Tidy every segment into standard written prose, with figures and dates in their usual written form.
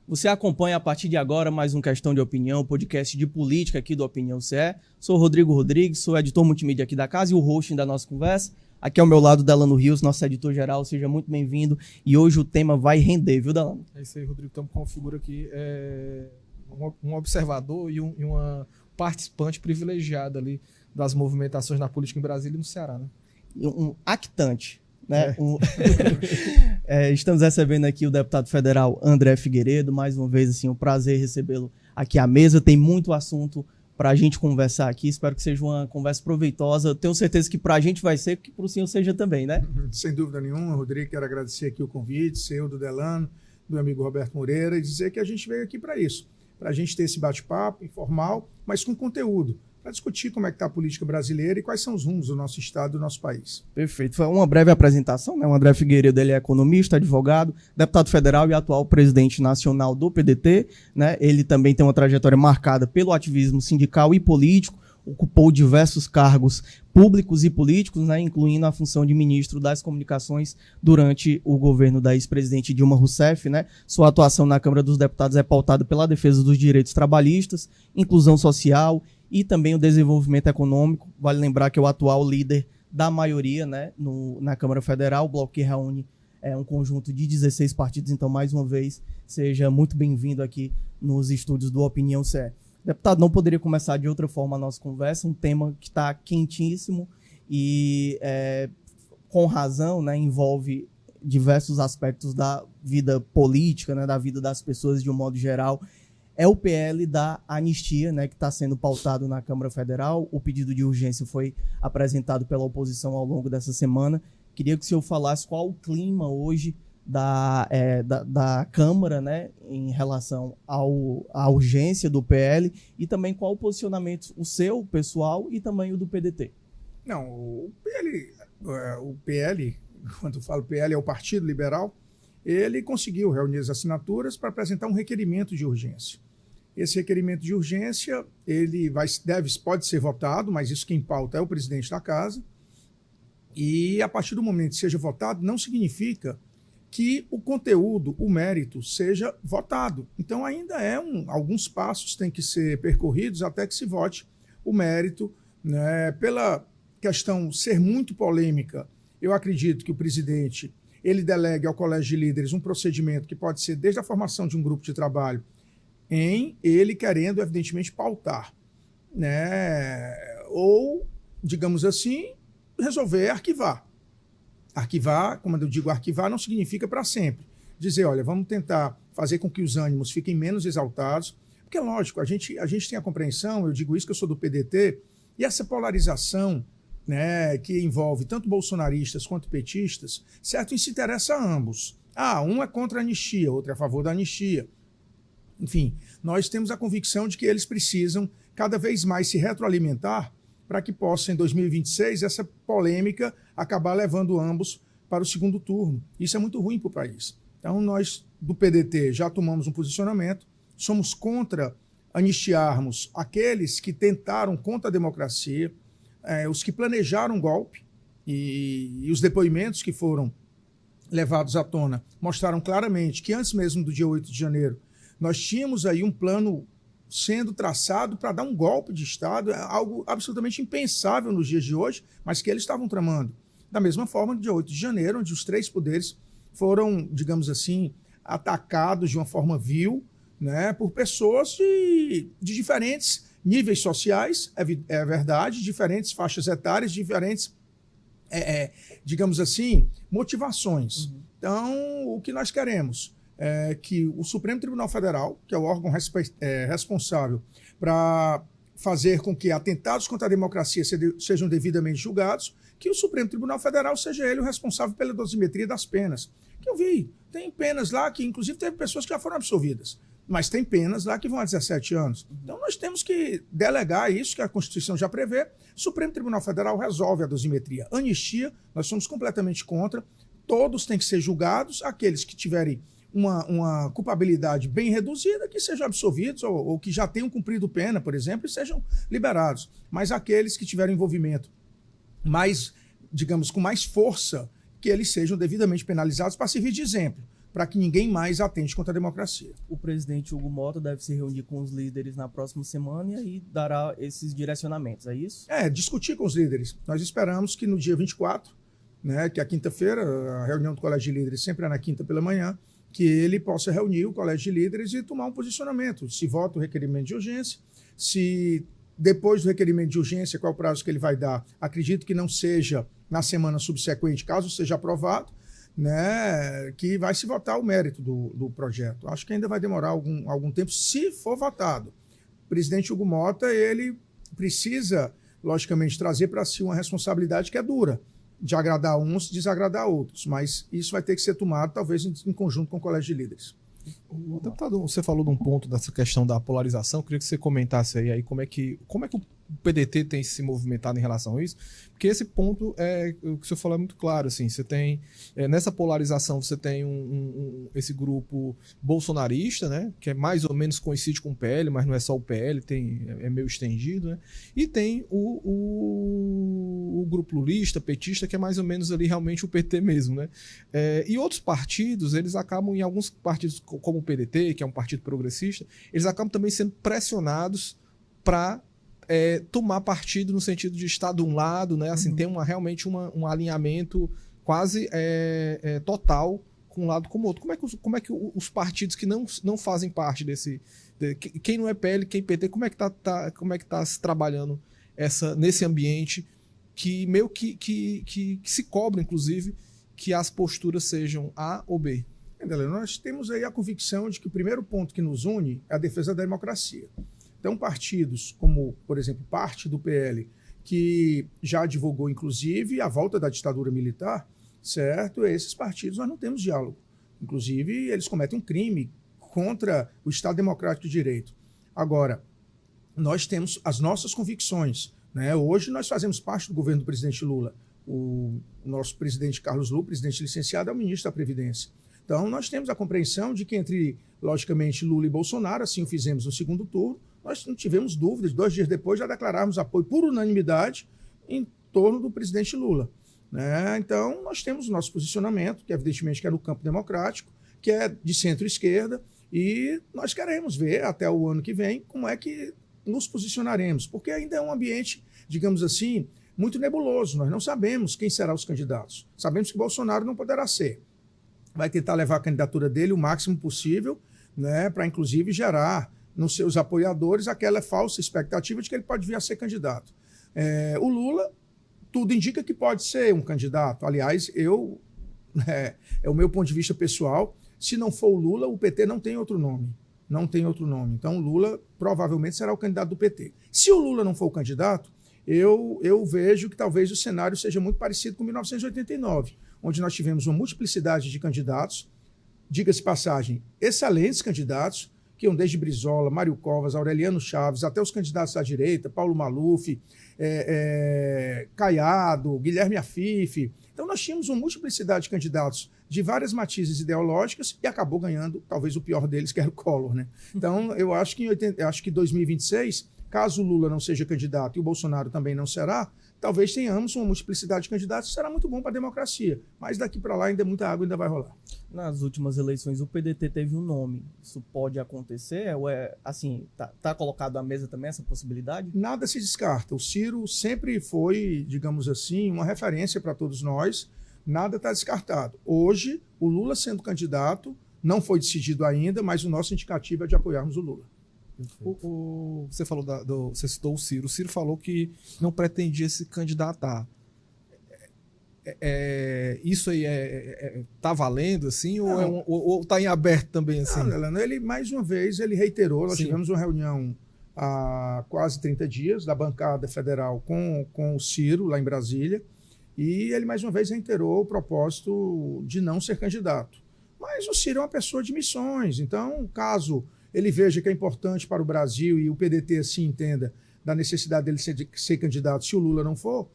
Você acompanha a partir de agora mais um Questão de Opinião, podcast de política aqui do Opinião CE. Sou o Rodrigo Rodrigues, sou editor multimídia aqui da casa e o hosting da nossa conversa. Aqui ao meu lado, Delano Rios, nosso editor-geral. Seja muito bem-vindo. E hoje o tema vai render, viu, Delano? É isso aí, Rodrigo. Estamos com uma figura aqui, um observador e uma participante ppprivilegiada ali das movimentações na política em Brasília e no Ceará, né? Um actante, né? Estamos recebendo aqui o deputado federal André Figueiredo. Mais uma vez, assim, um prazer recebê-lo aqui à mesa. Tem muito assunto para a gente conversar aqui. Espero que seja uma conversa proveitosa. Tenho certeza que para a gente vai ser, que para o senhor seja também, né? Sem dúvida nenhuma, Rodrigo. Quero agradecer aqui o convite, seu, do Delano, do meu amigo Roberto Moreira, e dizer que a gente veio aqui para isso, para a gente ter esse bate-papo informal, mas com conteúdo, para discutir como é que está a política brasileira e quais são os rumos do nosso estado, do nosso país. Perfeito. Foi uma breve apresentação, né? O André Figueiredo, ele é economista, advogado, deputado federal e atual presidente nacional do PDT, né? Ele também tem uma trajetória marcada pelo ativismo sindical e político, ocupou diversos cargos públicos e políticos, né? Incluindo a função de ministro das Comunicações durante o governo da ex-presidente Dilma Rousseff, né? Sua atuação na Câmara dos Deputados é pautada pela defesa dos direitos trabalhistas, inclusão social e também o desenvolvimento econômico. Vale lembrar que é o atual líder da maioria, né, na Câmara Federal, o bloco que reúne um conjunto de 16 partidos. Então, mais uma vez, seja muito bem-vindo aqui nos estúdios do Opinião CE. Deputado, não poderia começar de outra forma a nossa conversa, um tema que está quentíssimo e, com razão, né, envolve diversos aspectos da vida política, né, da vida das pessoas de um modo geral. É o PL da anistia, né, que está sendo pautado na Câmara Federal. O pedido de urgência foi apresentado pela oposição ao longo dessa semana. Queria que o senhor falasse qual o clima hoje da Câmara, né, em relação à urgência do PL e também qual o posicionamento, o seu, pessoal, e também o do PDT. Não, o PL, quando eu falo PL, é o Partido Liberal, ele conseguiu reunir as assinaturas para apresentar um requerimento de urgência. Esse requerimento de urgência, ele pode ser votado, mas isso quem pauta é o presidente da casa, e a partir do momento que seja votado, não significa que o conteúdo, o mérito, seja votado. Então ainda alguns passos têm que ser percorridos até que se vote o mérito, né? Pela questão ser muito polêmica, eu acredito que o presidente ele delegue ao Colégio de Líderes um procedimento que pode ser desde a formação de um grupo de trabalho em ele querendo, evidentemente, pautar, né? Ou, digamos assim, resolver arquivar. Arquivar, como eu digo, arquivar não significa para sempre. Dizer, olha, vamos tentar fazer com que os ânimos fiquem menos exaltados, porque, lógico, a gente tem a compreensão, eu digo isso que eu sou do PDT, e essa polarização, né, que envolve tanto bolsonaristas quanto petistas, certo? Isso interessa a ambos. Um é contra a anistia, outro é a favor da anistia. Enfim, nós temos a convicção de que eles precisam cada vez mais se retroalimentar para que possa, em 2026, essa polêmica acabar levando ambos para o segundo turno. Isso é muito ruim para o país. Então, nós, do PDT, já tomamos um posicionamento, somos contra anistiarmos aqueles que tentaram contra a democracia, os que planejaram um golpe, e os depoimentos que foram levados à tona mostraram claramente que antes mesmo do dia 8 de janeiro, nós tínhamos aí um plano sendo traçado para dar um golpe de Estado, algo absolutamente impensável nos dias de hoje, mas que eles estavam tramando. Da mesma forma, no dia 8 de janeiro, onde os três poderes foram, digamos assim, atacados de uma forma vil, né, por pessoas de diferentes níveis sociais, é verdade, diferentes faixas etárias, diferentes, digamos assim, motivações. Então, o que nós queremos é que o Supremo Tribunal Federal, que é o órgão responsável para fazer com que atentados contra a democracia sejam devidamente julgados, que o Supremo Tribunal Federal seja ele o responsável pela dosimetria das penas. Que eu vi, tem penas lá que, inclusive, teve pessoas que já foram absolvidas, mas tem penas lá que vão a 17 anos. Então, nós temos que delegar isso, que a Constituição já prevê. O Supremo Tribunal Federal resolve a dosimetria. Anistia, nós somos completamente contra. Todos têm que ser julgados, aqueles que tiverem uma culpabilidade bem reduzida, que sejam absolvidos ou que já tenham cumprido pena, por exemplo, e sejam liberados. Mas aqueles que tiverem envolvimento mais, digamos, com mais força, que eles sejam devidamente penalizados para servir de exemplo. para que ninguém mais atente contra a democracia. O presidente Hugo Mota deve se reunir com os líderes na próxima semana e aí dará esses direcionamentos, é isso? Discutir com os líderes. Nós esperamos que no dia 24, né, que é a quinta-feira, a reunião do Colégio de Líderes sempre é na quinta pela manhã, que ele possa reunir o Colégio de Líderes e tomar um posicionamento. Se vota o requerimento de urgência, se depois do requerimento de urgência, qual é o prazo que ele vai dar? Acredito que não seja na semana subsequente, caso seja aprovado, né, que vai se votar o mérito do projeto. Acho que ainda vai demorar algum tempo, se for votado. O presidente Hugo Mota, ele precisa, logicamente, trazer para si uma responsabilidade que é dura, de agradar uns, desagradar outros, mas isso vai ter que ser tomado, talvez, em conjunto com o Colégio de Líderes. O deputado, você falou de um ponto dessa questão da polarização, queria que você comentasse aí como é que o PDT tem se movimentado em relação a isso, porque esse ponto o que o senhor falou é muito claro, assim, você tem, nessa polarização você tem esse grupo bolsonarista, né, que é mais ou menos coincide com o PL, mas não é só o PL, é meio estendido, né, e tem o grupo lulista, petista, que é mais ou menos ali realmente o PT mesmo, né, e outros partidos, eles acabam, em alguns partidos como o PDT, que é um partido progressista, eles acabam também sendo pressionados para tomar partido no sentido de estar de um lado, né? Assim, tem realmente um alinhamento quase total com um lado com o outro. Como é que os partidos que não fazem parte quem não é PL, quem PT, como é que tá se trabalhando nesse ambiente que meio que se cobra, inclusive, que as posturas sejam A ou B? Nós temos aí a convicção de que o primeiro ponto que nos une é a defesa da democracia. Então, partidos como, por exemplo, parte do PL, que já divulgou, inclusive, a volta da ditadura militar, certo? Esses partidos nós não temos diálogo. Inclusive, eles cometem um crime contra o Estado Democrático de Direito. Agora, nós temos as nossas convicções, né? Hoje nós fazemos parte do governo do presidente Lula. O nosso presidente Carlos Lula, presidente licenciado, é o ministro da Previdência. Então, nós temos a compreensão de que entre, logicamente, Lula e Bolsonaro, assim o fizemos no segundo turno, nós não tivemos dúvidas, 2 dias depois já declararmos apoio por unanimidade em torno do presidente Lula, né? Então, nós temos o nosso posicionamento, que evidentemente que é no campo democrático, que é de centro-esquerda, e nós queremos ver até o ano que vem como é que nos posicionaremos, porque ainda é um ambiente, digamos assim, muito nebuloso. Nós não sabemos quem serão os candidatos. Sabemos que Bolsonaro não poderá ser. Vai tentar levar a candidatura dele o máximo possível, né, para inclusive gerar nos seus apoiadores aquela falsa expectativa de que ele pode vir a ser candidato. O Lula, tudo indica que pode ser um candidato. Aliás, é o meu ponto de vista pessoal, se não for o Lula, o PT não tem outro nome. Não tem outro nome. Então, o Lula provavelmente será o candidato do PT. Se o Lula não for o candidato, eu vejo que talvez o cenário seja muito parecido com 1989, onde nós tivemos uma multiplicidade de candidatos, diga-se passagem, excelentes candidatos, que iam desde Brizola, Mário Covas, Aureliano Chaves, até os candidatos da direita, Paulo Maluf, Caiado, Guilherme Afife. Então, nós tínhamos uma multiplicidade de candidatos de várias matizes ideológicas e acabou ganhando, talvez, o pior deles, que era o Collor, né? Então, eu acho que 2026, caso o Lula não seja candidato e o Bolsonaro também não será, talvez tenhamos uma multiplicidade de candidatos, será muito bom para a democracia. Mas daqui para lá ainda muita água ainda vai rolar. Nas últimas eleições, o PDT teve um nome. Isso pode acontecer? Ou tá colocado à mesa também essa possibilidade? Nada se descarta. O Ciro sempre foi, digamos assim, uma referência para todos nós. Nada está descartado. Hoje, o Lula sendo candidato, não foi decidido ainda, mas o nosso indicativo é de apoiarmos o Lula. Você falou você citou o Ciro. O Ciro falou que não pretendia se candidatar. Isso aí tá valendo, assim, ou tá em aberto também, assim? Não, ele, mais uma vez, ele reiterou. Nós tivemos uma reunião há quase 30 dias da bancada federal com o Ciro, lá em Brasília, e ele, mais uma vez, reiterou o propósito de não ser candidato. Mas o Ciro é uma pessoa de missões, então, caso ele veja que é importante para o Brasil e o PDT assim entenda da necessidade dele ser candidato se o Lula não for,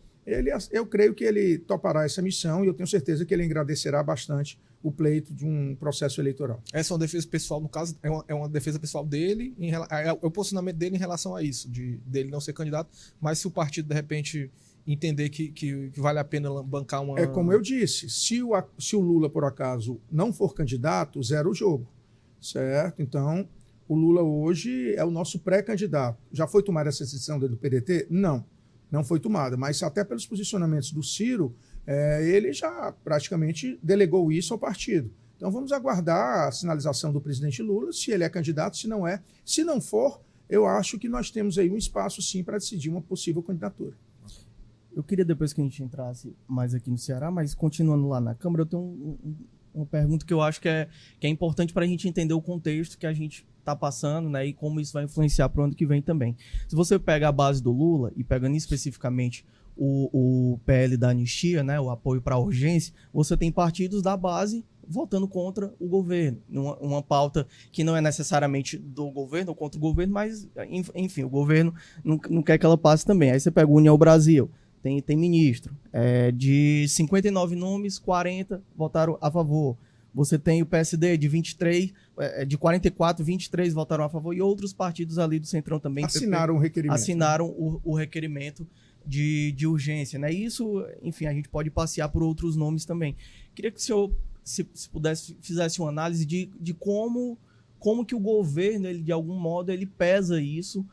eu creio que ele topará essa missão e eu tenho certeza que ele agradecerá bastante o pleito de um processo eleitoral. Essa é uma defesa pessoal, no caso, é uma defesa pessoal dele, é o posicionamento dele em relação a isso, dele não ser candidato, mas se o partido, de repente, entender que vale a pena bancar uma... É como eu disse, se o Lula, por acaso, não for candidato, zero o jogo, certo? Então, o Lula hoje é o nosso pré-candidato. Já foi tomada essa decisão dentro do PDT? Não foi tomada, mas até pelos posicionamentos do Ciro, ele já praticamente delegou isso ao partido. Então, vamos aguardar a sinalização do presidente Lula, se ele é candidato, se não é. Se não for, eu acho que nós temos aí um espaço, sim, para decidir uma possível candidatura. Eu queria depois que a gente entrasse mais aqui no Ceará, mas continuando lá na Câmara, eu tenho uma pergunta que eu acho que é importante para a gente entender o contexto que a gente está passando, né, e como isso vai influenciar para o ano que vem também. Se você pega a base do Lula, e pegando especificamente o PL da anistia, né, o apoio para a urgência, você tem partidos da base votando contra o governo, uma pauta que não é necessariamente do governo ou contra o governo, mas, enfim, o governo não quer que ela passe também. Aí você pega o União Brasil, tem ministro, de 59 nomes, 40 votaram a favor. Você tem o PSD de 23, de 44, 23 votaram a favor, e outros partidos ali do Centrão também assinaram o requerimento. Assinaram o requerimento de urgência, né? Isso, enfim, a gente pode passear por outros nomes também. Queria que o senhor, se pudesse, fizesse uma análise de como que o governo, ele, de algum modo, ele pesa isso,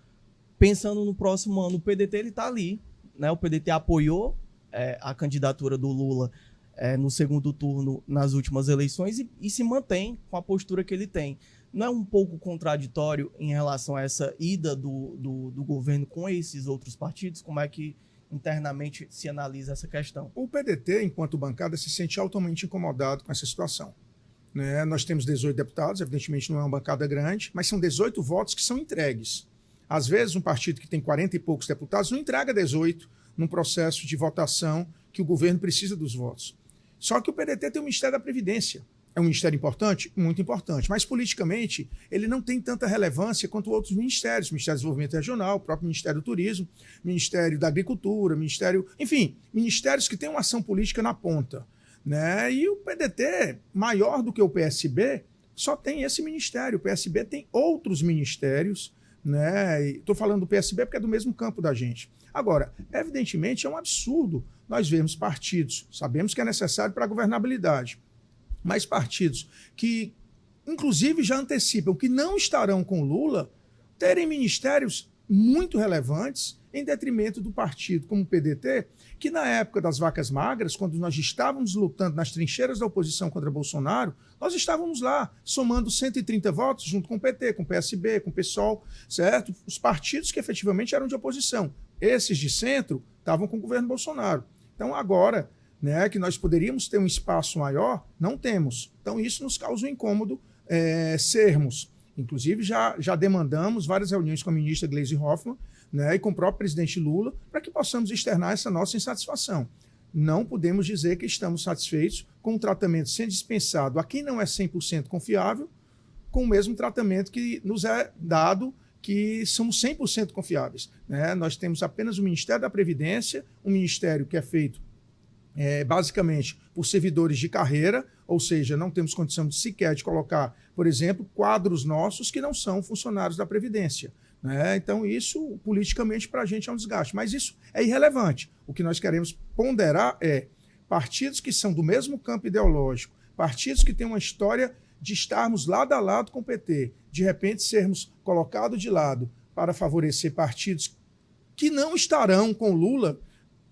pensando no próximo ano. O PDT está ali, né? O PDT apoiou a candidatura do Lula no segundo turno nas últimas eleições e se mantém com a postura que ele tem. Não é um pouco contraditório em relação a essa ida do governo com esses outros partidos? Como é que internamente se analisa essa questão? O PDT, enquanto bancada, se sente altamente incomodado com essa situação, né? Nós temos 18 deputados, evidentemente não é uma bancada grande, mas são 18 votos que são entregues. Às vezes, um partido que tem 40 e poucos deputados não entrega 18 num processo de votação que o governo precisa dos votos. Só que o PDT tem o Ministério da Previdência. É um ministério importante? Muito importante. Mas, politicamente, ele não tem tanta relevância quanto outros ministérios. Ministério do Desenvolvimento Regional, o próprio Ministério do Turismo, Ministério da Agricultura, Ministério... Enfim, ministérios que têm uma ação política na ponta, né? E o PDT, maior do que o PSB, só tem esse ministério. O PSB tem outros ministérios, né? Estou falando do PSB porque é do mesmo campo da gente. Agora, evidentemente, é um absurdo nós vermos partidos, sabemos que é necessário para a governabilidade, mas partidos que, inclusive, já antecipam que não estarão com Lula, terem ministérios muito relevantes em detrimento do partido como o PDT, que na época das vacas magras, quando nós estávamos lutando nas trincheiras da oposição contra Bolsonaro, nós estávamos lá, somando 130 votos junto com o PT, com o PSB, com o PSOL, certo? Os partidos que efetivamente eram de oposição. Esses de centro estavam com o governo Bolsonaro. Então, agora, né, que nós poderíamos ter um espaço maior, não temos. Então, isso nos causa um incômodo sermos. Inclusive, já demandamos várias reuniões com a ministra Gleisi Hoffmann, né, e com o próprio presidente Lula, para que possamos externar essa nossa insatisfação. Não podemos dizer que estamos satisfeitos com o tratamento sendo dispensado a quem não é 100% confiável, com o mesmo tratamento que nos é dado, que somos 100% confiáveis, né? Nós temos apenas o Ministério da Previdência, um ministério que é feito basicamente por servidores de carreira, ou seja, não temos condição de sequer de colocar, por exemplo, quadros nossos que não são funcionários da Previdência, né? Então isso, politicamente, para a gente é um desgaste, mas isso é irrelevante. O que nós queremos ponderar é partidos que são do mesmo campo ideológico, partidos que têm uma história de estarmos lado a lado com o PT, de repente sermos colocados de lado para favorecer partidos que não estarão com Lula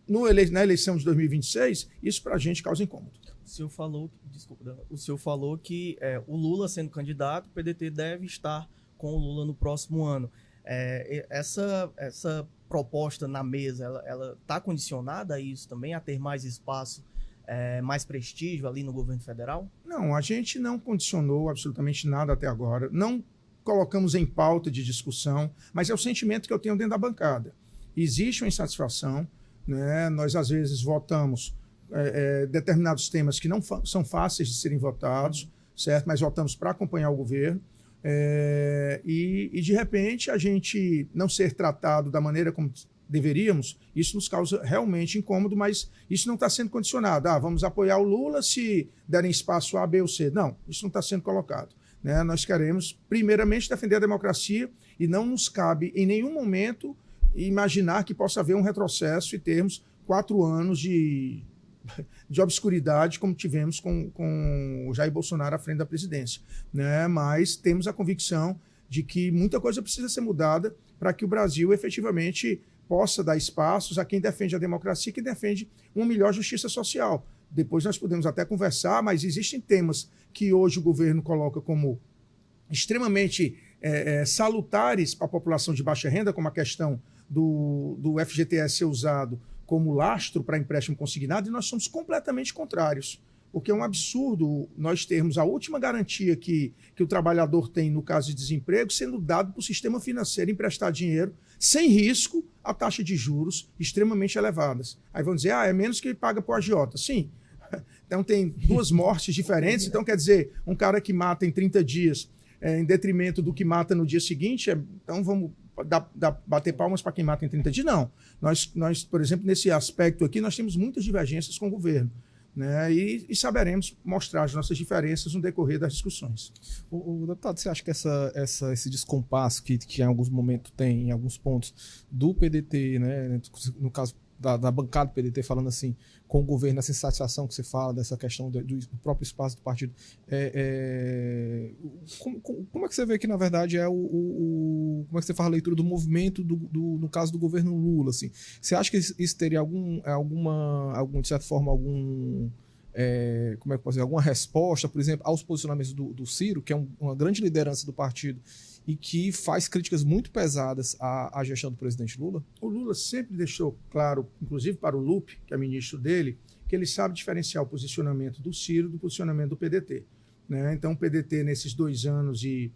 na eleição de 2026, isso para a gente causa incômodo. O senhor falou que o Lula sendo candidato, o PDT deve estar com o Lula no próximo ano. Essa proposta na mesa, ela está condicionada a isso também, a ter mais espaço, mais prestígio ali no governo federal? Não, a gente não condicionou absolutamente nada até agora, não colocamos em pauta de discussão, mas é o sentimento que eu tenho dentro da bancada. Existe uma insatisfação, né? Nós às vezes votamos determinados temas que não são fáceis de serem votados, certo? Mas votamos para acompanhar o governo, e de repente a gente não ser tratado da maneira como deveríamos, isso nos causa realmente incômodo, mas isso não está sendo condicionado. Vamos apoiar o Lula se derem espaço A, B ou C. Não, isso não está sendo colocado, né? Nós queremos, primeiramente, defender a democracia e não nos cabe, em nenhum momento, imaginar que possa haver um retrocesso e termos 4 anos de obscuridade como tivemos com o Jair Bolsonaro à frente da presidência, né? Mas temos a convicção de que muita coisa precisa ser mudada para que o Brasil efetivamente possa dar espaços a quem defende a democracia e quem defende uma melhor justiça social. Depois nós podemos até conversar, mas existem temas que hoje o governo coloca como extremamente salutares para a população de baixa renda, como a questão do FGTS ser usado como lastro para empréstimo consignado, e nós somos completamente contrários. Porque é um absurdo nós termos a última garantia que o trabalhador tem no caso de desemprego sendo dado para o sistema financeiro emprestar dinheiro sem risco a taxa de juros extremamente elevadas. Aí vão dizer, é menos que paga para o agiota. Sim. Então tem 2 mortes diferentes. Então quer dizer, um cara que mata em 30 dias em detrimento do que mata no dia seguinte, então vamos bater palmas para quem mata em 30 dias? Não. Nós, por exemplo, nesse aspecto aqui, nós temos muitas divergências com o governo. Né? E saberemos mostrar as nossas diferenças no decorrer das discussões. O deputado, você acha que esse descompasso que em alguns momentos tem, em alguns pontos, do PDT, né? No caso da bancada do PDT, falando assim, com o governo, essa insatisfação que você fala, dessa questão do próprio espaço do partido, como é que você vê que, na verdade, como é que você faz a leitura do movimento, no caso do governo Lula? Assim? Você acha que isso teria de certa forma, como é que eu posso dizer, alguma resposta, por exemplo, aos posicionamentos do Ciro, que é uma grande liderança do partido, e que faz críticas muito pesadas à gestão do presidente Lula? O Lula sempre deixou claro, inclusive para o Lupe, que é ministro dele, que ele sabe diferenciar o posicionamento do Ciro do posicionamento do PDT. Né? Então, o PDT, nesses 2 anos e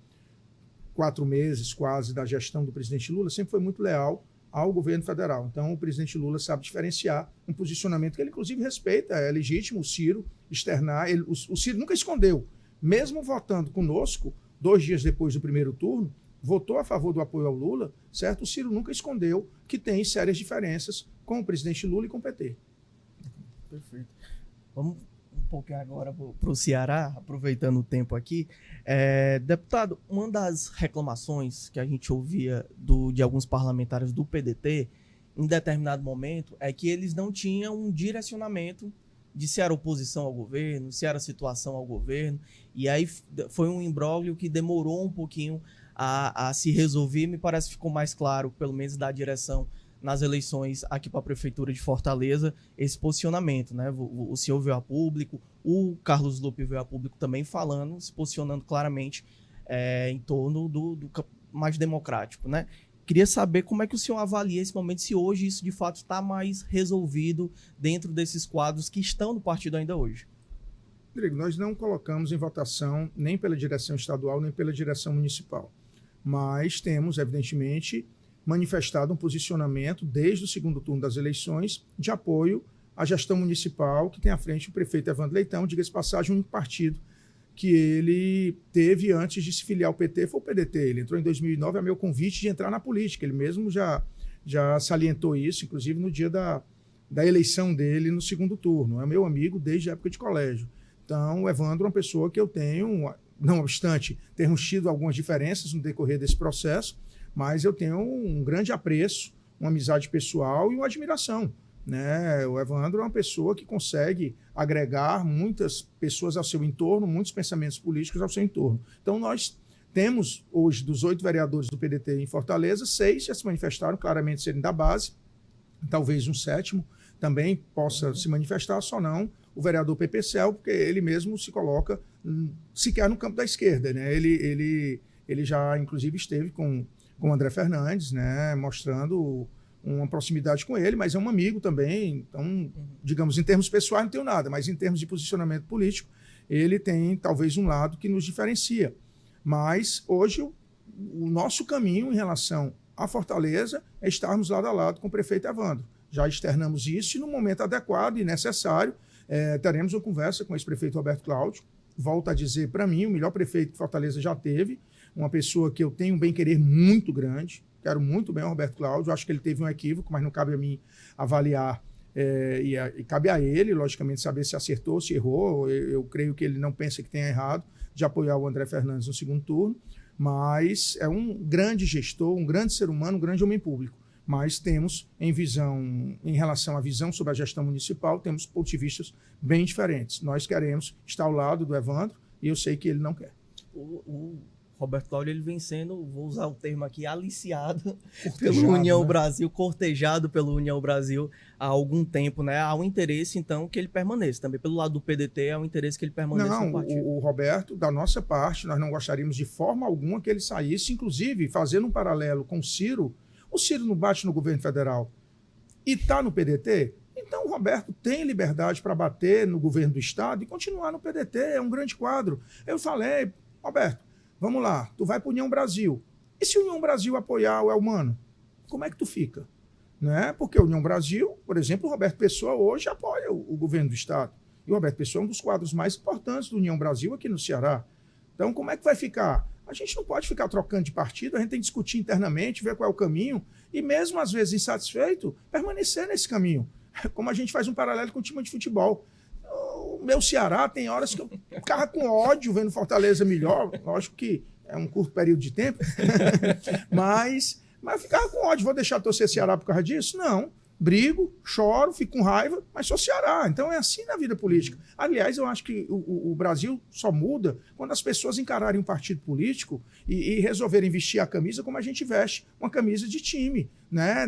4 meses quase da gestão do presidente Lula, sempre foi muito leal ao governo federal. Então, o presidente Lula sabe diferenciar um posicionamento que ele, inclusive, respeita. É legítimo o Ciro externar. O Ciro nunca escondeu. Mesmo votando conosco, 2 dias depois do primeiro turno, votou a favor do apoio ao Lula, certo? O Ciro nunca escondeu que tem sérias diferenças com o presidente Lula e com o PT. Perfeito. Vamos um pouquinho agora para o Ceará, aproveitando o tempo aqui. Deputado, uma das reclamações que a gente ouvia de alguns parlamentares do PDT, em determinado momento, é que eles não tinham um direcionamento de se era oposição ao governo, se era situação ao governo, e aí foi um imbróglio que demorou um pouquinho a se resolver. Me parece que ficou mais claro, pelo menos da direção nas eleições aqui para a Prefeitura de Fortaleza, esse posicionamento, né? O senhor veio a público, o Carlos Lupe veio a público também falando, se posicionando claramente em torno do mais democrático, né? Queria saber como é que o senhor avalia esse momento, se hoje isso de fato está mais resolvido dentro desses quadros que estão no partido ainda hoje. Rodrigo, nós não colocamos em votação nem pela direção estadual, nem pela direção municipal. Mas temos, evidentemente, manifestado um posicionamento desde o segundo turno das eleições de apoio à gestão municipal que tem à frente o prefeito Evandro Leitão, diga-se de passagem, um único partido que ele teve antes de se filiar ao PT foi o PDT. Ele entrou em 2009 a meu convite de entrar na política. Ele mesmo já salientou isso, inclusive no dia da eleição dele no segundo turno. É meu amigo desde a época de colégio. Então, o Evandro é uma pessoa que eu tenho, não obstante termos tido algumas diferenças no decorrer desse processo, mas eu tenho um grande apreço, uma amizade pessoal e uma admiração. Né? O Evandro é uma pessoa que consegue agregar muitas pessoas ao seu entorno, muitos pensamentos políticos ao seu entorno. Então, nós temos hoje, dos 8 vereadores do PDT em Fortaleza, 6 já se manifestaram claramente serem da base, talvez um 7º também possa se manifestar, só não o vereador PPCL, porque ele mesmo se coloca sequer no campo da esquerda. Né? Ele já, inclusive, esteve com o André Fernandes, né? Mostrando uma proximidade com ele, mas é um amigo também. Então, digamos, em termos pessoais não tenho nada, mas em termos de posicionamento político, ele tem talvez um lado que nos diferencia. Mas hoje o nosso caminho em relação à Fortaleza é estarmos lado a lado com o prefeito Evandro. Já externamos isso e no momento adequado e necessário teremos uma conversa com o ex-prefeito Roberto Cláudio. Volto a dizer, para mim, o melhor prefeito que Fortaleza já teve, uma pessoa que eu tenho um bem-querer muito grande. Quero muito bem o Roberto Cláudio, acho que ele teve um equívoco, mas não cabe a mim avaliar e cabe a ele, logicamente, saber se acertou, se errou. Eu creio que ele não pensa que tenha errado de apoiar o André Fernandes no segundo turno, mas é um grande gestor, um grande ser humano, um grande homem público. mas temos em relação à visão sobre a gestão municipal, temos pontos de vista bem diferentes. Nós queremos estar ao lado do Evandro e eu sei que ele não quer. O Roberto Cláudio, ele vem sendo, vou usar o termo aqui, aliciado Cortejado, pelo União né? Brasil, cortejado pelo União Brasil há algum tempo, né? Há um interesse, então, que ele permaneça. Também pelo lado do PDT, há um interesse que ele permaneça no Não, partido. o Roberto, da nossa parte, nós não gostaríamos de forma alguma que ele saísse, inclusive, fazendo um paralelo com o Ciro não bate no governo federal e está no PDT, então o Roberto tem liberdade para bater no governo do estado e continuar no PDT, é um grande quadro. Eu falei, Roberto, vamos lá, tu vai para União Brasil. E se a União Brasil apoiar o Elmano? Como é que tu fica? Né? Porque a União Brasil, por exemplo, o Roberto Pessoa hoje apoia o governo do estado. E o Roberto Pessoa é um dos quadros mais importantes do União Brasil aqui no Ceará. Então, como é que vai ficar? A gente não pode ficar trocando de partido, a gente tem que discutir internamente, ver qual é o caminho, e mesmo às vezes insatisfeito, permanecer nesse caminho. Como a gente faz um paralelo com o time de futebol. O meu Ceará tem horas que eu ficava com ódio vendo Fortaleza melhor, lógico que é um curto período de tempo, mas eu ficava com ódio, vou deixar de torcer Ceará por causa disso? Não. Brigo, choro, fico com raiva, mas sou Ceará. Então é assim na vida política. Aliás, eu acho que o Brasil só muda quando as pessoas encararem um partido político e resolverem vestir a camisa como a gente veste, uma camisa de time. Né?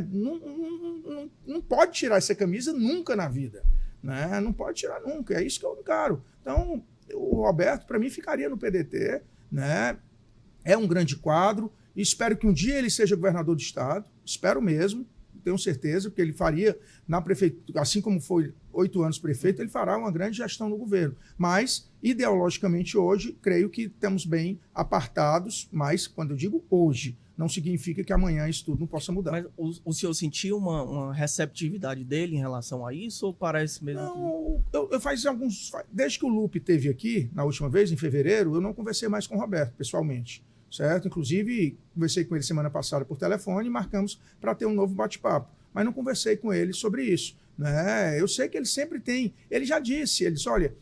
Não pode tirar essa camisa nunca na vida. Né? Não pode tirar nunca. É isso que eu encaro. Então, o Roberto, para mim, ficaria no PDT. Né? É um grande quadro. Espero que um dia ele seja governador do estado. Espero mesmo. Tenho certeza que ele faria na prefeitura, assim como foi 8 anos prefeito, ele fará uma grande gestão no governo. Mas, ideologicamente, hoje, creio que estamos bem apartados, mas, quando eu digo hoje, não significa que amanhã isso tudo não possa mudar. Mas o senhor sentiu uma receptividade dele em relação a isso, ou parece mesmo Não, eu faz alguns... Desde que o Lupe esteve aqui, na última vez, em fevereiro, eu não conversei mais com o Roberto, pessoalmente. Certo? Inclusive, conversei com ele semana passada por telefone e marcamos para ter um novo bate-papo. Mas não conversei com ele sobre isso. Né? Eu sei que ele sempre tem... Ele já disse, ele disse, olha,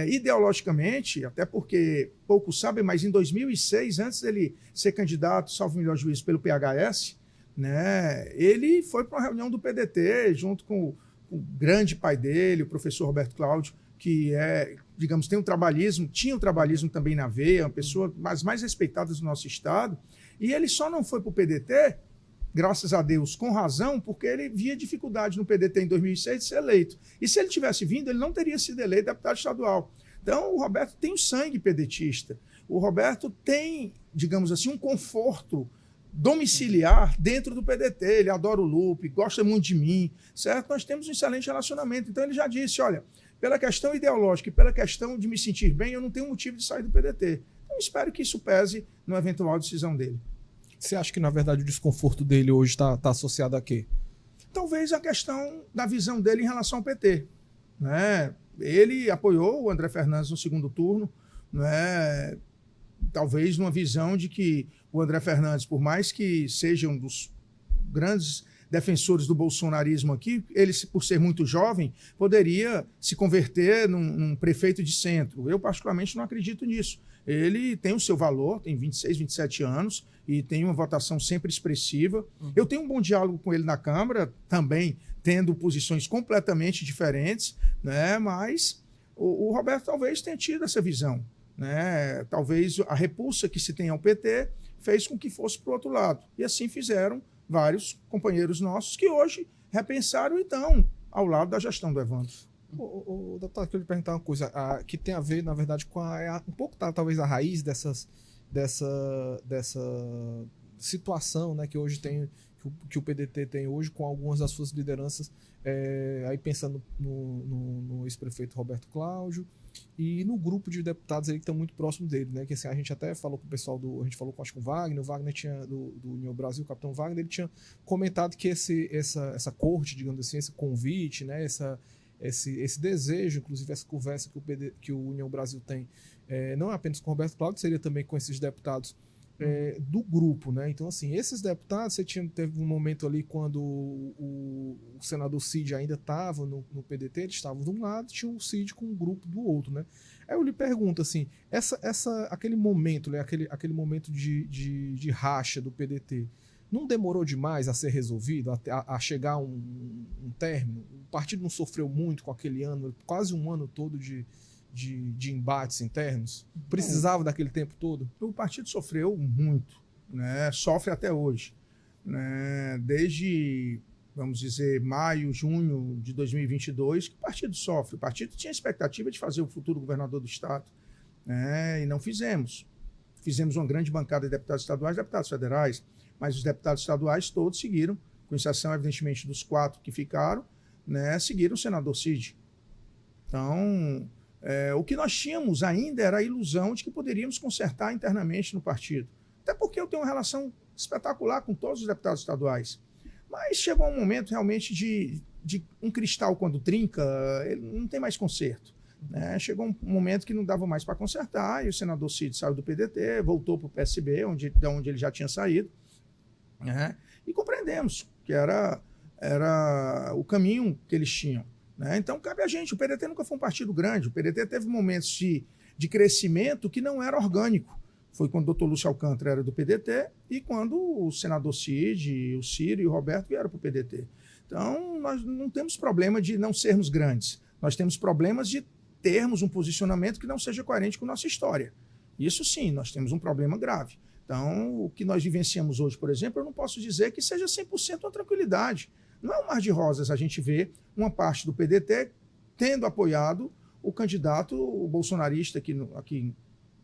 ideologicamente, até porque poucos sabem, mas em 2006, antes dele ser candidato, salvo o melhor juízo, pelo PHS, né, ele foi para uma reunião do PDT, junto com o grande pai dele, o professor Roberto Cláudio, que digamos, tinha o trabalhismo também na veia, uma pessoa das mais respeitadas do nosso estado, e ele só não foi para o PDT, graças a Deus, com razão, porque ele via dificuldade no PDT em 2006 de ser eleito. E se ele tivesse vindo, ele não teria sido eleito deputado estadual. Então, o Roberto tem o sangue pedetista. O Roberto tem, digamos assim, um conforto domiciliar dentro do PDT. Ele adora o Lupe, gosta muito de mim, certo? Nós temos um excelente relacionamento. Então, ele já disse, olha, pela questão ideológica e pela questão de me sentir bem, eu não tenho motivo de sair do PDT. Então, espero que isso pese na eventual decisão dele. Você acha que, na verdade, o desconforto dele hoje está associado a quê? Talvez a questão da visão dele em relação ao PT. Né? Ele apoiou o André Fernandes no segundo turno, né? Talvez numa visão de que o André Fernandes, por mais que seja um dos grandes defensores do bolsonarismo aqui, ele, por ser muito jovem, poderia se converter num prefeito de centro. Eu, particularmente, não acredito nisso. Ele tem o seu valor, tem 26, 27 anos e tem uma votação sempre expressiva. Eu tenho um bom diálogo com ele na Câmara, também tendo posições completamente diferentes, né? Mas o Roberto talvez tenha tido essa visão. Né? Talvez a repulsa que se tem ao PT fez com que fosse para o outro lado. E assim fizeram vários companheiros nossos que hoje repensaram e estão ao lado da gestão do Evandro. O deputado, eu queria lhe perguntar uma coisa que tem a ver, na verdade, com um pouco, talvez, a raiz dessa situação, né, que hoje tem, que o PDT tem hoje com algumas das suas lideranças, aí pensando no ex-prefeito Roberto Cláudio e no grupo de deputados aí que estão muito próximo dele, né? Que assim, a gente até falou com o pessoal a gente falou com, acho que o Wagner tinha, do União Brasil, o capitão Wagner, ele tinha comentado que essa corte, digamos assim, esse convite, né? Esse desejo, inclusive essa conversa que o União Brasil tem, não apenas com o Roberto Cláudio, seria também com esses deputados do grupo, né? Então, assim, esses deputados, teve um momento ali quando o senador Cid ainda estava no PDT, eles estavam de um lado, tinha o Cid com o grupo do outro, né? Aí eu lhe pergunto, assim, aquele momento, né? aquele momento de racha do PDT, não demorou demais a ser resolvido, a chegar a um término? O partido não sofreu muito com aquele ano, quase um ano todo de embates internos? Precisava daquele tempo todo? O partido sofreu muito, né? Sofre até hoje, né? Desde, vamos dizer, maio, junho de 2022, que o partido sofre. O partido tinha a expectativa de fazer o futuro governador do estado, né? E não fizemos. Fizemos uma grande bancada de deputados estaduais e deputados federais, mas os deputados estaduais todos seguiram, com exceção, evidentemente, dos 4 que ficaram, né? Seguiram o senador Cid. Então, o que nós tínhamos ainda era a ilusão de que poderíamos consertar internamente no partido. Até porque eu tenho uma relação espetacular com todos os deputados estaduais. Mas chegou um momento realmente de um cristal, quando trinca, ele não tem mais conserto, né? Chegou um momento que não dava mais para consertar, e o senador Cid saiu do PDT, voltou para o PSB, de onde ele já tinha saído, né? E compreendemos que era o caminho que eles tinham, né? Então cabe a gente. O PDT nunca foi um partido grande. O PDT teve momentos de crescimento que não era orgânico. Foi quando o Dr. Lúcio Alcântara era do PDT e quando o senador Cid, o Ciro e o Roberto vieram para o PDT. Então, nós não temos problema de não sermos grandes. Nós temos problemas de termos um posicionamento que não seja coerente com nossa história. Isso sim, nós temos um problema grave. Então, o que nós vivenciamos hoje, por exemplo, eu não posso dizer que seja 100% uma tranquilidade. Não é um mar de rosas a gente vê uma parte do PDT tendo apoiado o candidato bolsonarista aqui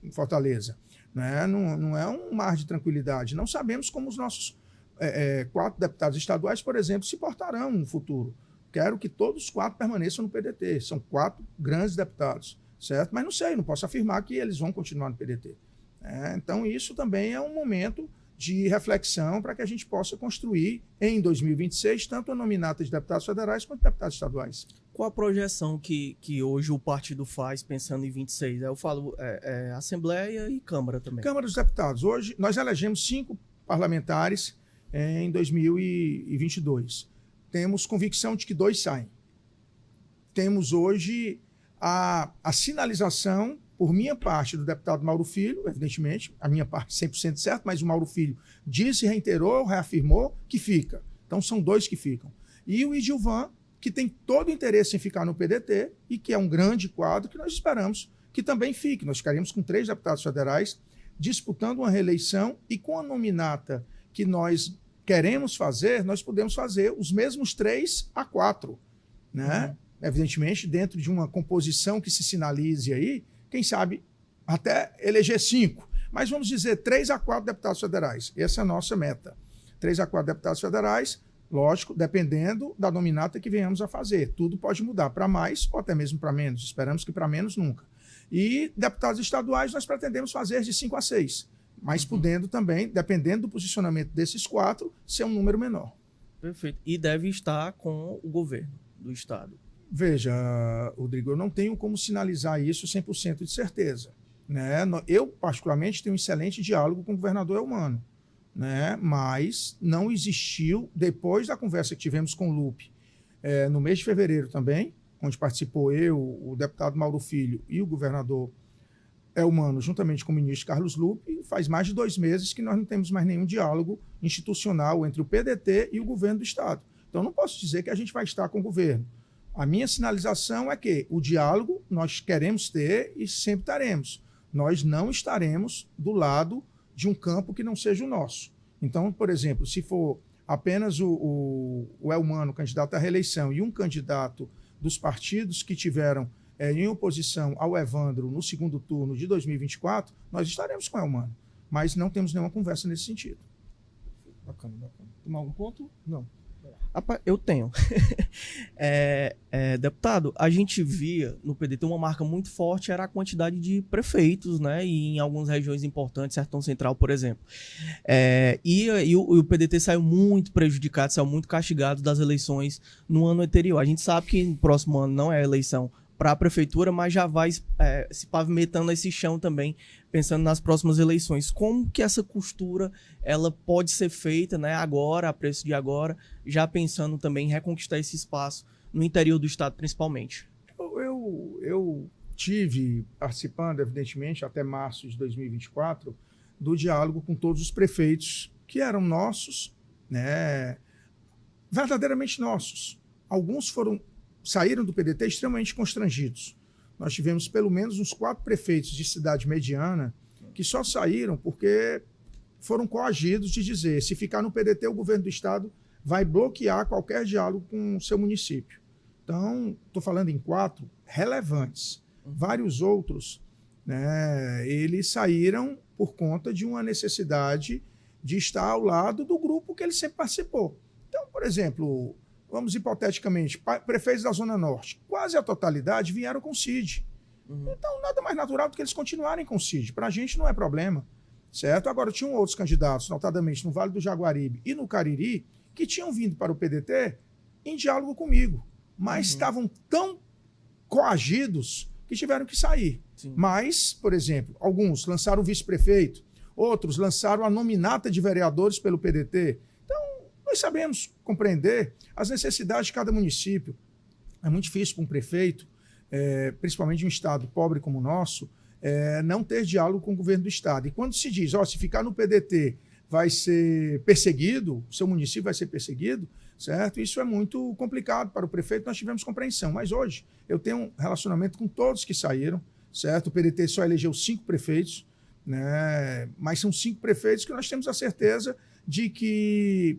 em Fortaleza. Né? Não é um mar de tranquilidade. Não sabemos como os nossos 4 deputados estaduais, por exemplo, se portarão no futuro. Quero que todos os 4 permaneçam no PDT. São 4 grandes deputados, certo? Mas não sei, não posso afirmar que eles vão continuar no PDT. Então, isso também é um momento de reflexão para que a gente possa construir em 2026 tanto a nominata de deputados federais quanto de deputados estaduais. Qual a projeção que hoje o partido faz pensando em 26? Eu falo Assembleia e Câmara também. Câmara dos Deputados. Hoje nós elegemos 5 parlamentares em 2022. Temos convicção de que 2 saem. Temos hoje a sinalização, por minha parte, do deputado Mauro Filho, evidentemente, a minha parte 100% certo, mas o Mauro Filho disse, reiterou, reafirmou que fica. Então são 2 que ficam. E o Idilvan, que tem todo o interesse em ficar no PDT e que é um grande quadro que nós esperamos que também fique. Nós ficaríamos com 3 deputados federais disputando uma reeleição e com a nominata que nós queremos fazer, nós podemos fazer os mesmos 3 a 4, né? Evidentemente, dentro de uma composição que se sinalize aí, quem sabe até eleger 5. Mas vamos dizer 3 a 4 deputados federais. Essa é a nossa meta. 3 a 4 deputados federais, lógico, dependendo da nominata que venhamos a fazer. Tudo pode mudar para mais ou até mesmo para menos. Esperamos que para menos nunca. E deputados estaduais nós pretendemos fazer de 5 a 6. Mas podendo também, dependendo do posicionamento desses 4, ser um número menor. Perfeito. E deve estar com o governo do estado. Veja, Rodrigo, eu não tenho como sinalizar isso 100% de certeza, né? Eu, particularmente, tenho um excelente diálogo com o governador Eumano, né? Mas não existiu, depois da conversa que tivemos com o Lupe, no mês de fevereiro também, onde participou eu, o deputado Mauro Filho e o governador Eumano, juntamente com o ministro Carlos Lupe, faz mais de 2 meses que nós não temos mais nenhum diálogo institucional entre o PDT e o governo do estado. Então, não posso dizer que a gente vai estar com o governo. A minha sinalização é que o diálogo nós queremos ter e sempre teremos. Nós não estaremos do lado de um campo que não seja o nosso. Então, por exemplo, se for apenas o Eumano, candidato à reeleição, e um candidato dos partidos que tiveram em oposição ao Evandro no segundo turno de 2024, nós estaremos com o Eumano. Mas não temos nenhuma conversa nesse sentido. Bacana, bacana. Tem algum ponto? Não. Eu tenho. Deputado, a gente via no PDT uma marca muito forte, era a quantidade de prefeitos, né? E em algumas regiões importantes, Sertão Central, por exemplo. E o PDT saiu muito prejudicado, saiu muito castigado das eleições no ano anterior. A gente sabe que no próximo ano não é eleição para a prefeitura, mas já vai se pavimentando esse chão também, pensando nas próximas eleições. Como que essa costura ela pode ser feita, né, agora, a preço de agora, já pensando também em reconquistar esse espaço no interior do estado, principalmente? Eu tive participando, evidentemente, até março de 2024, do diálogo com todos os prefeitos que eram nossos né, verdadeiramente nossos. Alguns saíram do PDT extremamente constrangidos. Nós tivemos pelo menos uns 4 prefeitos de cidade mediana que só saíram porque foram coagidos de dizer, se ficar no PDT, o governo do estado vai bloquear qualquer diálogo com o seu município. Então, estou falando em 4 relevantes. Vários outros, né, eles saíram por conta de uma necessidade de estar ao lado do grupo que ele sempre participou. Então, por exemplo, vamos hipoteticamente, prefeitos da Zona Norte, quase a totalidade vieram com o CID. Então, nada mais natural do que eles continuarem com o CID. Para a gente não é problema, certo? Agora, tinham outros candidatos, notadamente no Vale do Jaguaribe e no Cariri, que tinham vindo para o PDT em diálogo comigo, mas estavam tão coagidos que tiveram que sair. Sim. Mas, por exemplo, alguns lançaram o vice-prefeito, outros lançaram a nominata de vereadores pelo PDT. Então, nós sabemos compreender as necessidades de cada município. É muito difícil para um prefeito, principalmente de um estado pobre como o nosso, não ter diálogo com o governo do estado. E quando se diz, se ficar no PDT vai ser perseguido, o seu município vai ser perseguido, certo? Isso é muito complicado para o prefeito, nós tivemos compreensão. Mas hoje eu tenho um relacionamento com todos que saíram, certo? O PDT só elegeu 5 prefeitos, né? Mas são 5 prefeitos que nós temos a certeza de que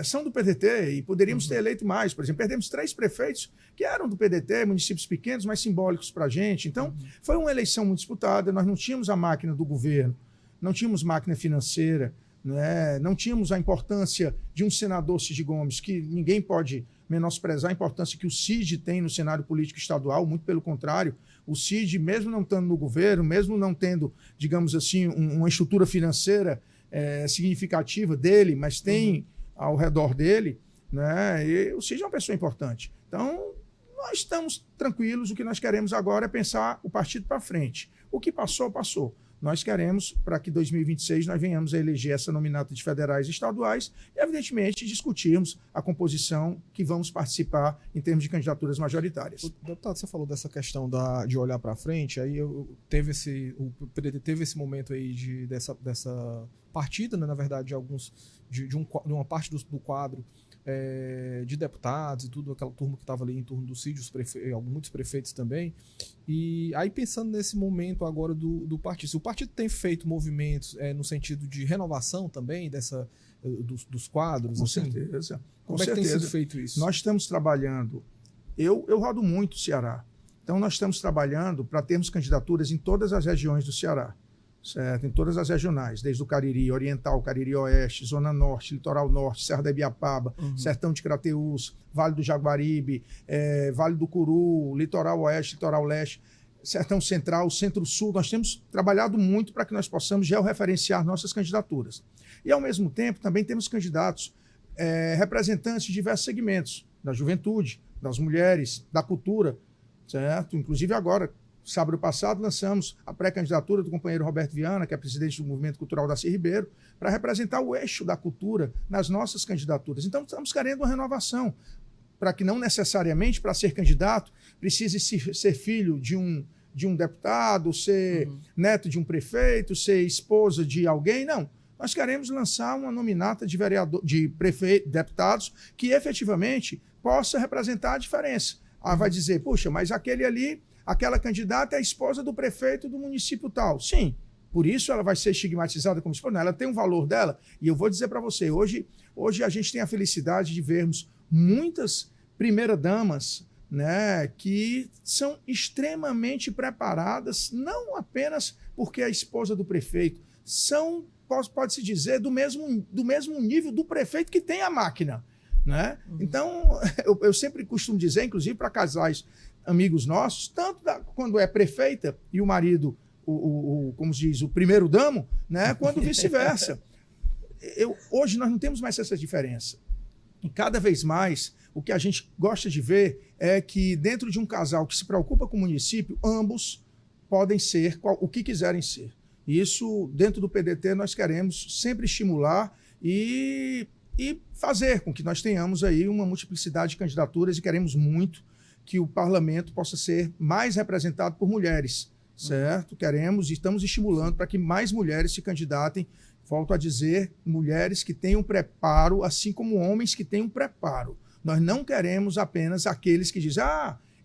são do PDT e poderíamos ter eleito mais. Por exemplo, perdemos 3 prefeitos que eram do PDT, municípios pequenos, mas simbólicos para a gente. Então, foi uma eleição muito disputada, nós não tínhamos a máquina do governo, não tínhamos máquina financeira, né? Não tínhamos a importância de um senador Cid Gomes, que ninguém pode menosprezar a importância que o Cid tem no cenário político estadual, muito pelo contrário. O Cid, mesmo não estando no governo, mesmo não tendo, digamos assim, uma estrutura financeira significativa dele, mas tem ao redor dele, né? E o Cid é uma pessoa importante. Então, nós estamos tranquilos, o que nós queremos agora é pensar o partido para frente. O que passou, passou. Nós queremos, para que 2026 nós venhamos a eleger essa nominata de federais e estaduais e, evidentemente, discutirmos a composição que vamos participar em termos de candidaturas majoritárias. Deputado, você falou dessa questão de olhar para frente, aí o PDT teve esse momento aí dessa partida, né, na verdade, de uma parte do quadro de deputados e tudo, aquela turma que estava ali em torno do Cid, muitos prefeitos também. E aí, pensando nesse momento agora do partido, o partido tem feito movimentos no sentido de renovação também dos quadros? Com assim? certeza. Como é que tem sido feito isso? Nós estamos trabalhando. Eu rodo muito o Ceará. Então, nós estamos trabalhando para termos candidaturas em todas as regiões do Ceará. Certo? Em todas as regionais, desde o Cariri Oriental, Cariri Oeste, Zona Norte, Litoral Norte, Serra da Ibiapaba, Sertão de Crateús, Vale do Jaguaribe, Vale do Curu, Litoral Oeste, Litoral Leste, Sertão Central, Centro-Sul. Nós temos trabalhado muito para que nós possamos georreferenciar nossas candidaturas. E, ao mesmo tempo, também temos candidatos representantes de diversos segmentos, da juventude, das mulheres, da cultura, certo? Inclusive agora, sábado passado, lançamos a pré-candidatura do companheiro Roberto Viana, que é presidente do Movimento Cultural Darcy Ribeiro, para representar o eixo da cultura nas nossas candidaturas. Então, estamos querendo uma renovação, para que não necessariamente, para ser candidato, precise ser filho de um deputado, ser neto de um prefeito, ser esposa de alguém. Não. Nós queremos lançar uma nominata de deputados que efetivamente possa representar a diferença. Vai dizer, puxa, mas aquela candidata é a esposa do prefeito do município tal. Sim, por isso ela vai ser estigmatizada como esposa. Não, ela tem um valor dela. E eu vou dizer para você, hoje a gente tem a felicidade de vermos muitas primeiras-damas, né, que são extremamente preparadas, não apenas porque é a esposa do prefeito, são, pode-se dizer, do mesmo nível do prefeito que tem a máquina. Né? Então, eu sempre costumo dizer, inclusive para casais amigos nossos, tanto quando é prefeita e o marido, como se diz, o primeiro damo, né, quanto vice-versa. Hoje nós não temos mais essa diferença. E cada vez mais, o que a gente gosta de ver é que dentro de um casal que se preocupa com o município, ambos podem ser o que quiserem ser. E isso, dentro do PDT, nós queremos sempre estimular e fazer com que nós tenhamos aí uma multiplicidade de candidaturas e queremos muito que o parlamento possa ser mais representado por mulheres. certo? Queremos e estamos estimulando para que mais mulheres se candidatem. Volto a dizer, mulheres que tenham preparo, assim como homens que tenham preparo. Nós não queremos apenas aqueles que dizem,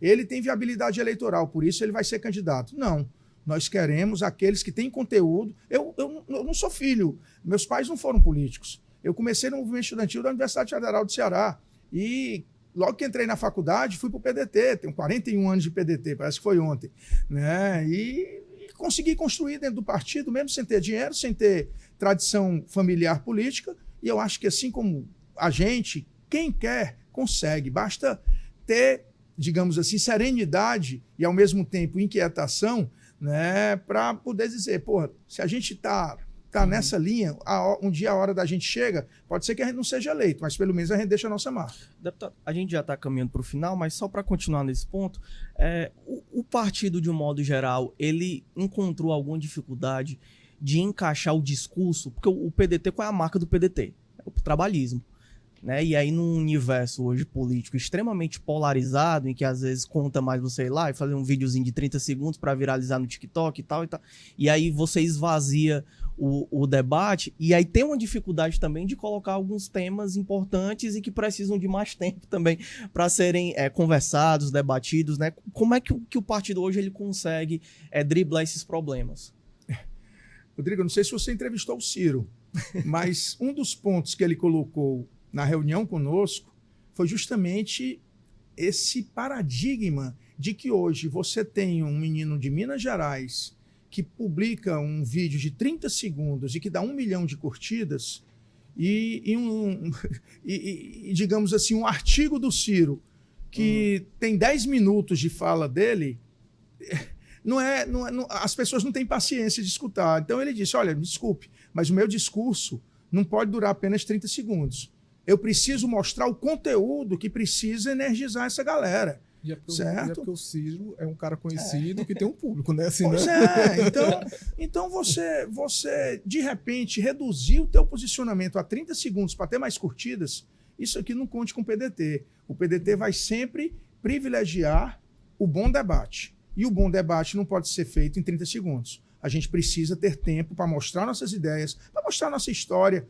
ele tem viabilidade eleitoral, por isso ele vai ser candidato. Não. Nós queremos aqueles que têm conteúdo. Eu não sou filho, meus pais não foram políticos. Eu comecei no movimento estudantil da Universidade Federal do Ceará e logo que entrei na faculdade fui para o PDT, tenho 41 anos de PDT, parece que foi ontem, né? E consegui construir dentro do partido, mesmo sem ter dinheiro, sem ter tradição familiar política, e eu acho que assim como a gente, quem quer, consegue. Basta ter, digamos assim, serenidade e ao mesmo tempo inquietação, né, para poder dizer, porra, se a gente tá nessa linha, um dia a hora da gente chega, pode ser que a gente não seja eleito, mas pelo menos a gente deixa a nossa marca. Deputado, a gente já está caminhando para o final, mas só para continuar nesse ponto, o partido, de um modo geral, ele encontrou alguma dificuldade de encaixar o discurso, porque o PDT, qual é a marca do PDT? É o trabalhismo. Né? E aí, num universo hoje político extremamente polarizado, em que às vezes conta mais você ir lá e fazer um videozinho de 30 segundos para viralizar no TikTok e tal, e aí você esvazia o debate, e aí tem uma dificuldade também de colocar alguns temas importantes e que precisam de mais tempo também para serem conversados, debatidos, né? Como é que o partido hoje ele consegue driblar esses problemas? Rodrigo, eu não sei se você entrevistou o Ciro, mas um dos pontos que ele colocou na reunião conosco foi justamente esse paradigma de que hoje você tem um menino de Minas Gerais que publica um vídeo de 30 segundos e que dá 1 milhão de curtidas e digamos assim, um artigo do Ciro que tem 10 minutos de fala dele, as pessoas não têm paciência de escutar. Então ele disse, olha, me desculpe, mas o meu discurso não pode durar apenas 30 segundos. Eu preciso mostrar o conteúdo que precisa energizar essa galera. E é certo? porque o Ciro é um cara conhecido que tem um público, né? Assim, pois né? Então você, de repente, reduzir o teu posicionamento a 30 segundos para ter mais curtidas, isso aqui não conte com o PDT. O PDT vai sempre privilegiar o bom debate. E o bom debate não pode ser feito em 30 segundos. A gente precisa ter tempo para mostrar nossas ideias, para mostrar nossa história.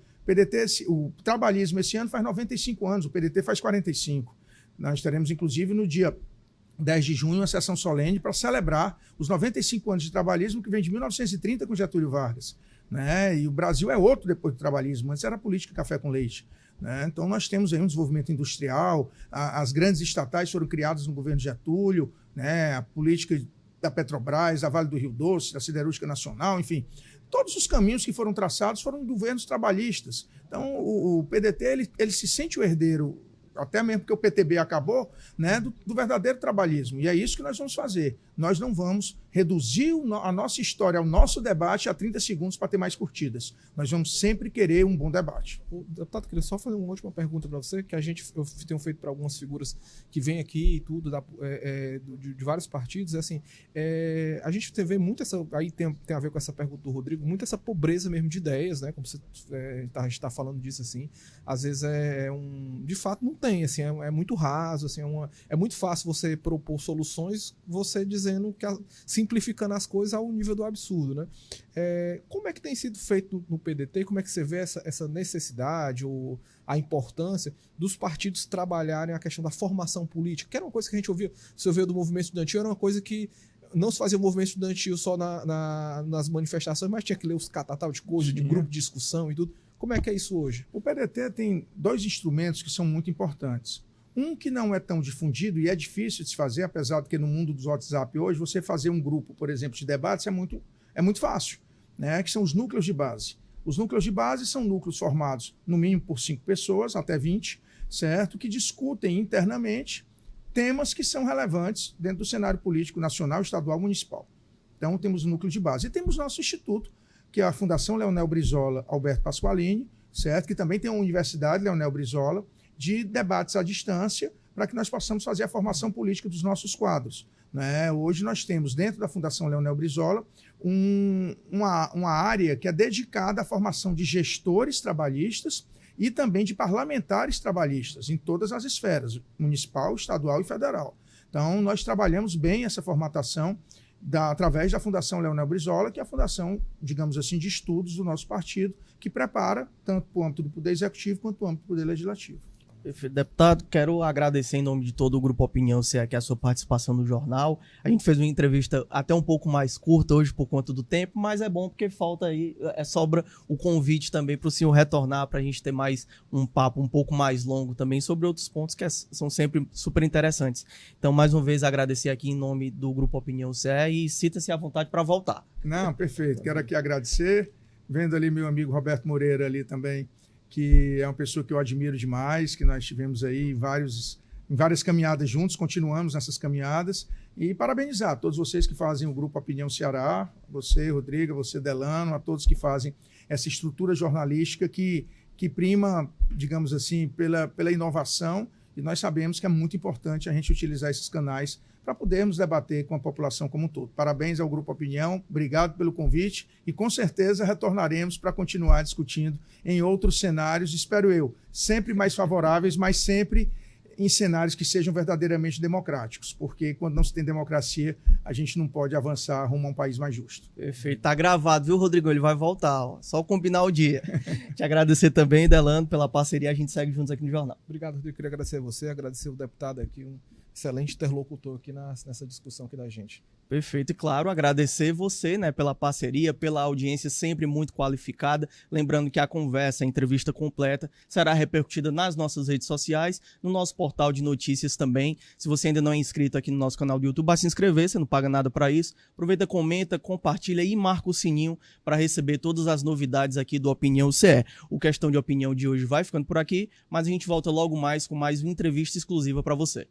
O trabalhismo esse ano faz 95 anos, o PDT faz 45. Nós teremos, inclusive, no dia 10 de junho, uma sessão solene para celebrar os 95 anos de trabalhismo que vem de 1930 com Getúlio Vargas. Né? E o Brasil é outro depois do trabalhismo, antes era política café com leite. Né? Então nós temos aí um desenvolvimento industrial, as grandes estatais foram criadas no governo de Getúlio, né? A política da Petrobras, da Vale do Rio Doce, da Siderúrgica Nacional, enfim. Todos os caminhos que foram traçados foram governos trabalhistas. Então, o PDT ele se sente o herdeiro, até mesmo porque o PTB acabou, né, do verdadeiro trabalhismo. E é isso que nós vamos fazer. Nós não vamos reduzir a nossa história, o nosso debate a 30 segundos para ter mais curtidas. Nós vamos sempre querer um bom debate. Deputado, queria só fazer uma última pergunta para você, que eu tenho feito para algumas figuras que vêm aqui e tudo, de vários partidos. Assim, a gente vê muito essa, aí tem a ver com essa pergunta do Rodrigo, muito essa pobreza mesmo de ideias, né? Como você a gente está falando disso, assim, às vezes de fato não tem, assim, é muito raso, assim, é muito fácil você propor soluções, você dizendo que simplificando as coisas ao nível do absurdo, né? Como é que tem sido feito no PDT? Como é que você vê essa necessidade ou a importância dos partidos trabalharem a questão da formação política? Que era uma coisa que a gente ouvia do movimento estudantil, era uma coisa que não se fazia o movimento estudantil só nas manifestações, mas tinha que ler os catatal de coisa, de grupo de discussão e tudo. Como é que é isso hoje? O PDT tem 2 instrumentos que são muito importantes. Um que não é tão difundido e é difícil de se fazer, apesar de que no mundo dos WhatsApp hoje, você fazer um grupo, por exemplo, de debates é muito fácil, né? Que são os núcleos de base. Os núcleos de base são núcleos formados, no mínimo, por 5 pessoas, até 20, certo? Que discutem internamente temas que são relevantes dentro do cenário político nacional, estadual, municipal. Então, temos o núcleo de base. E temos nosso instituto, que é a Fundação Leonel Brizola Alberto Pasqualini, certo? Que também tem a Universidade Leonel Brizola, de debates à distância, para que nós possamos fazer a formação política dos nossos quadros. Né? Hoje nós temos, dentro da Fundação Leonel Brizola, uma área que é dedicada à formação de gestores trabalhistas e também de parlamentares trabalhistas, em todas as esferas, municipal, estadual e federal. Então, nós trabalhamos bem essa formatação através da Fundação Leonel Brizola, que é a fundação, digamos assim, de estudos do nosso partido, que prepara tanto para o âmbito do Poder Executivo quanto para o âmbito do Poder Legislativo. Perfeito, deputado. Quero agradecer em nome de todo o Grupo Opinião CE aqui a sua participação no jornal. A gente fez uma entrevista até um pouco mais curta hoje por conta do tempo, mas é bom porque falta aí, sobra o convite também para o senhor retornar, para a gente ter mais um papo um pouco mais longo também sobre outros pontos que são sempre super interessantes. Então, mais uma vez, agradecer aqui em nome do Grupo Opinião CE e sinta-se à vontade para voltar. Não, perfeito. Quero aqui agradecer, vendo ali meu amigo Roberto Moreira ali também, que é uma pessoa que eu admiro demais, que nós tivemos aí em várias caminhadas juntos, continuamos nessas caminhadas, e parabenizar todos vocês que fazem o Grupo Opinião Ceará, você, Rodrigo, você, Delano, a todos que fazem essa estrutura jornalística que prima, digamos assim, pela inovação, e nós sabemos que é muito importante a gente utilizar esses canais para podermos debater com a população como um todo. Parabéns ao Grupo Opinião, obrigado pelo convite e com certeza retornaremos para continuar discutindo em outros cenários, espero eu, sempre mais favoráveis, mas sempre em cenários que sejam verdadeiramente democráticos, porque quando não se tem democracia, a gente não pode avançar rumo a um país mais justo. Perfeito, tá gravado, viu, Rodrigo? Ele vai voltar, ó. Só combinar o dia. Te agradecer também, Delano, pela parceria, a gente segue juntos aqui no jornal. Obrigado, Rodrigo. Queria agradecer a você, agradecer o deputado aqui, um excelente interlocutor aqui nessa discussão aqui da gente. Perfeito, e claro, agradecer você, né, pela parceria, pela audiência sempre muito qualificada. Lembrando que a conversa, a entrevista completa, será repercutida nas nossas redes sociais, no nosso portal de notícias também. Se você ainda não é inscrito aqui no nosso canal do YouTube, basta se inscrever, você não paga nada para isso. Aproveita, comenta, compartilha e marca o sininho para receber todas as novidades aqui do Opinião CE. O Questão de Opinião de hoje vai ficando por aqui, mas a gente volta logo mais com mais uma entrevista exclusiva para você.